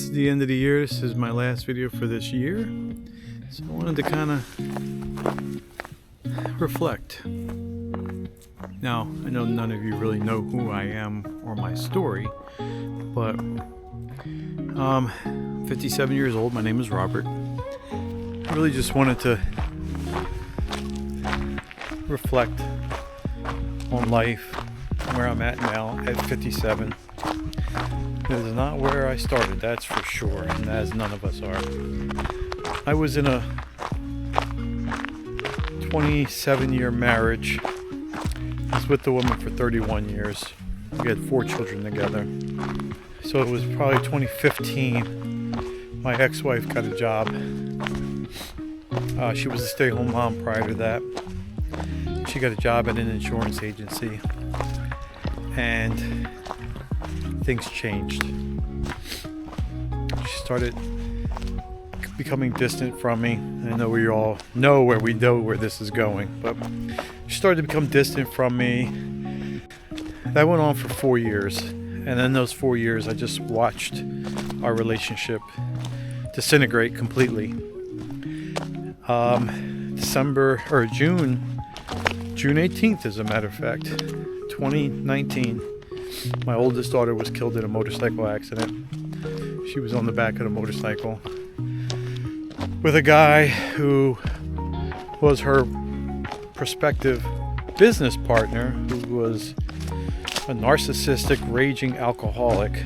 is the end of the year. This is my last video for this year. So I wanted to kind of reflect. Now, I know none of you really know who I am or my story, but 57 years old. My name is Robert. I really just wanted to reflect on life, where I'm at now at 57. It is not where I started, that's for sure, and as none of us are. I was in a 27-year marriage. I was with the woman for 31 years. We had 4 children together. So it was probably 2015. My ex-wife got a job. She was a stay-at-home mom prior to that. She got a job at an insurance agency. And things changed. She started becoming distant from me. I know we all know where this is going, but she started to become distant from me. That went on for 4 years, and in those 4 years I just watched our relationship disintegrate completely. June 18th, as a matter of fact, 2019, my oldest daughter was killed in a motorcycle accident. She was on the back of the motorcycle with a guy who was her prospective business partner, who was a narcissistic, raging alcoholic.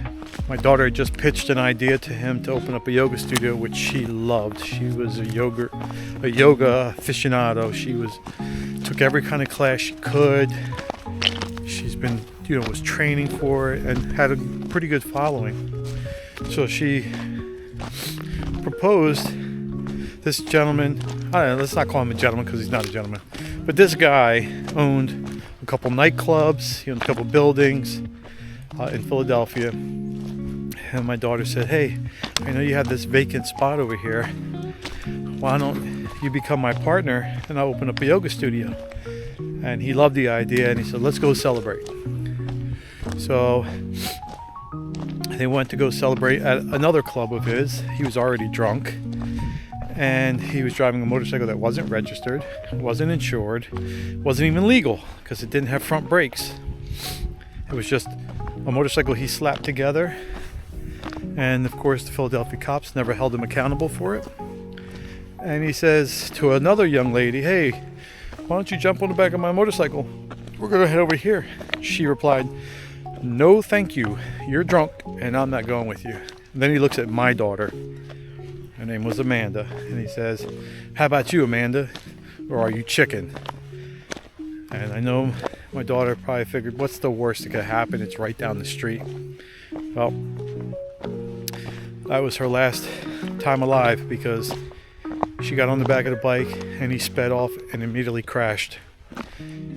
My daughter had just pitched an idea to him to open up a yoga studio, which she loved. She was a yoga aficionado. She took every kind of class she could. She's been, was training for it and had a pretty good following. So she proposed this gentleman. I don't know, let's not call him a gentleman because he's not a gentleman. But this guy owned a couple nightclubs, he owned a couple buildings in Philadelphia. And my daughter said, "Hey, I know you have this vacant spot over here. Why don't you become my partner and I'll open up a yoga studio?" And he loved the idea and he said, "Let's go celebrate." So they went to go celebrate at another club of his. He was already drunk and he was driving a motorcycle that wasn't registered, wasn't insured, wasn't even legal because it didn't have front brakes. It was just a motorcycle he slapped together. And of course, the Philadelphia cops never held him accountable for it. And he says to another young lady, "Hey, why don't you jump on the back of my motorcycle? We're going to head over here." She replied, "No, thank you. You're drunk and I'm not going with you." And then he looks at my daughter. Her name was Amanda. And he says, "How about you, Amanda? Or are you chicken?" And I know my daughter probably figured, what's the worst that could happen? It's right down the street. Well, that was her last time alive because she got on the back of the bike and he sped off and immediately crashed.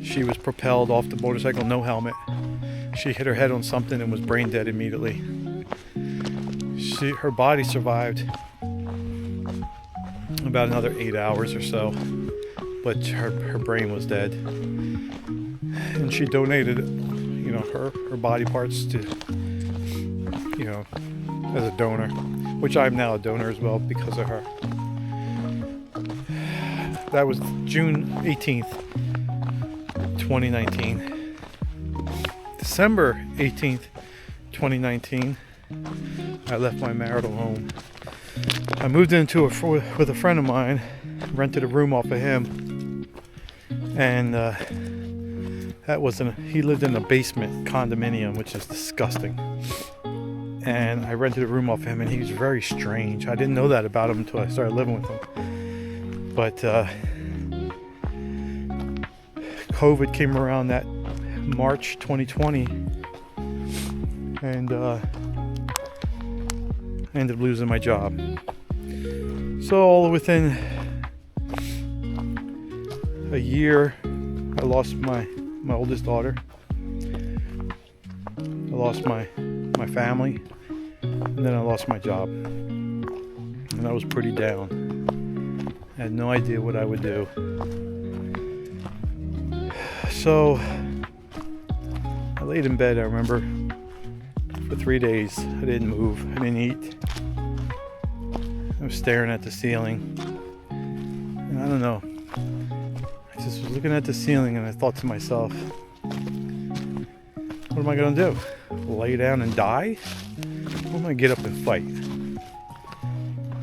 She was propelled off the motorcycle, no helmet. She hit her head on something and was brain dead immediately. Her body survived about another 8 hours or so, but her brain was dead. And she donated, her body parts to, as a donor, which I'm now a donor as well because of her. That was June 18th, 2019. December 18th, 2019, I left my marital home. I moved into with a friend of mine, rented a room off of him, and he lived in a basement condominium, which is disgusting. And I rented a room off him, and he was very strange. I didn't know that about him until I started living with him. But COVID came around that March 2020, and I ended up losing my job. So all within a year, I lost my oldest daughter. I lost my family, and then I lost my job. And I was pretty down. I had no idea what I would do. So I laid in bed, I remember, for 3 days. I didn't move, I didn't eat. I'm staring at the ceiling. And I don't know. I just was looking at the ceiling and I thought to myself, what am I going to do? Lay down and die? Or am I going to get up and fight?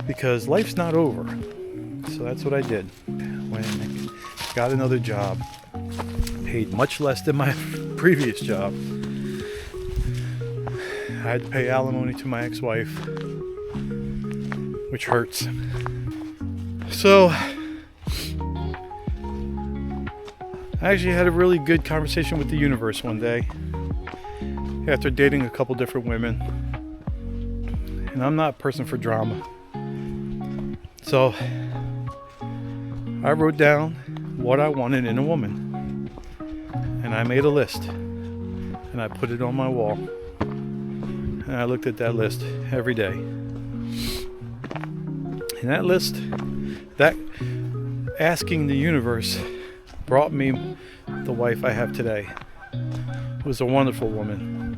Because life's not over. So that's what I did. Went and got another job. Paid much less than my previous job. I had to pay alimony to my ex-wife, which hurts. So I actually had a really good conversation with the universe one day after dating a couple different women. And I'm not a person for drama. So I wrote down what I wanted in a woman. And I made a list. And I put it on my wall. And I looked at that list every day. And that list, that asking the universe, brought me the wife I have today. It was a wonderful woman.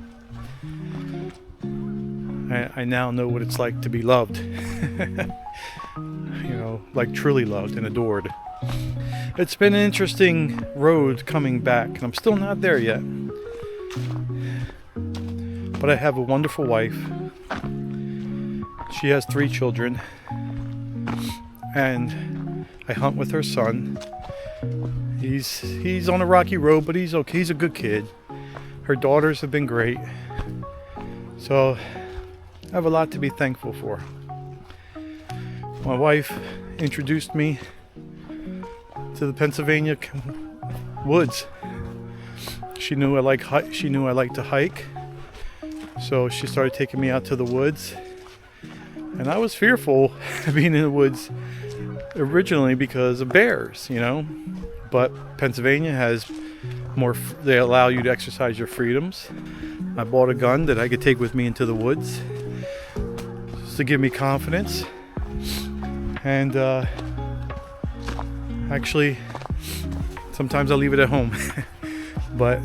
I now know what it's like to be loved. Like truly loved and adored. It's been an interesting road coming back, and I'm still not there yet. But I have a wonderful wife. She has 3 children. And I hunt with her son. He's on a rocky road, but he's okay. He's a good kid. Her daughters have been great. So I have a lot to be thankful for. My wife introduced me to the Pennsylvania woods. She knew I liked to hike. So she started taking me out to the woods. And I was fearful being in the woods originally because of bears, But Pennsylvania has more, they allow you to exercise your freedoms. I bought a gun that I could take with me into the woods just to give me confidence. And actually, sometimes I leave it at home. But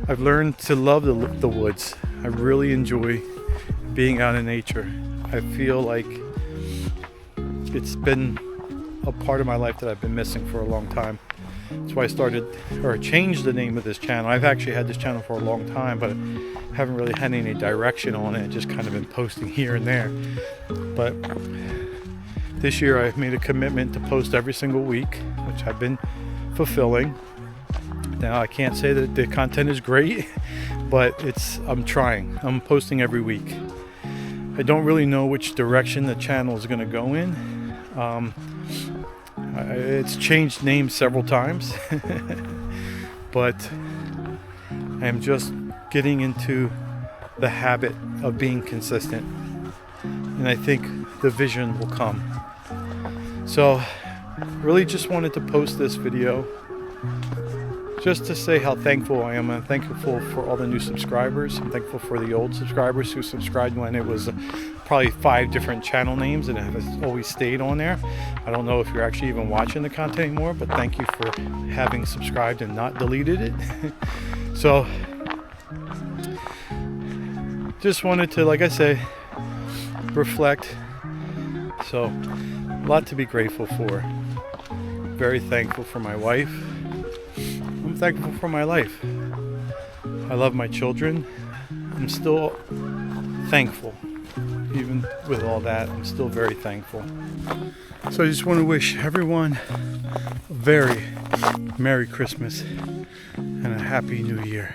I've learned to love the woods. I really enjoy being out in nature. I feel like it's been a part of my life that I've been missing for a long time. That's why I changed the name of this channel. I've actually had this channel for a long time, but haven't really had any direction on it. Just kind of been posting here and there. But this year I've made a commitment to post every single week, which I've been fulfilling. Now I can't say that the content is great, but I'm trying. I'm posting every week. I don't really know which direction the channel is going to go in. It's changed names several times, but I'm just getting into the habit of being consistent, and I think the vision will come. So really just wanted to post this video just to say how thankful I am. I'm thankful for all the new subscribers. I'm thankful for the old subscribers who subscribed when it was probably 5 different channel names and it has always stayed on there. I don't know if you're actually even watching the content anymore, but thank you for having subscribed and not deleted it. So just wanted to, like I say, reflect. So a lot to be grateful for. Very thankful for my wife. I'm thankful for my life. I love my children. I'm still thankful. Even with all that, I'm still very thankful. So I just want to wish everyone a very Merry Christmas and a Happy New Year.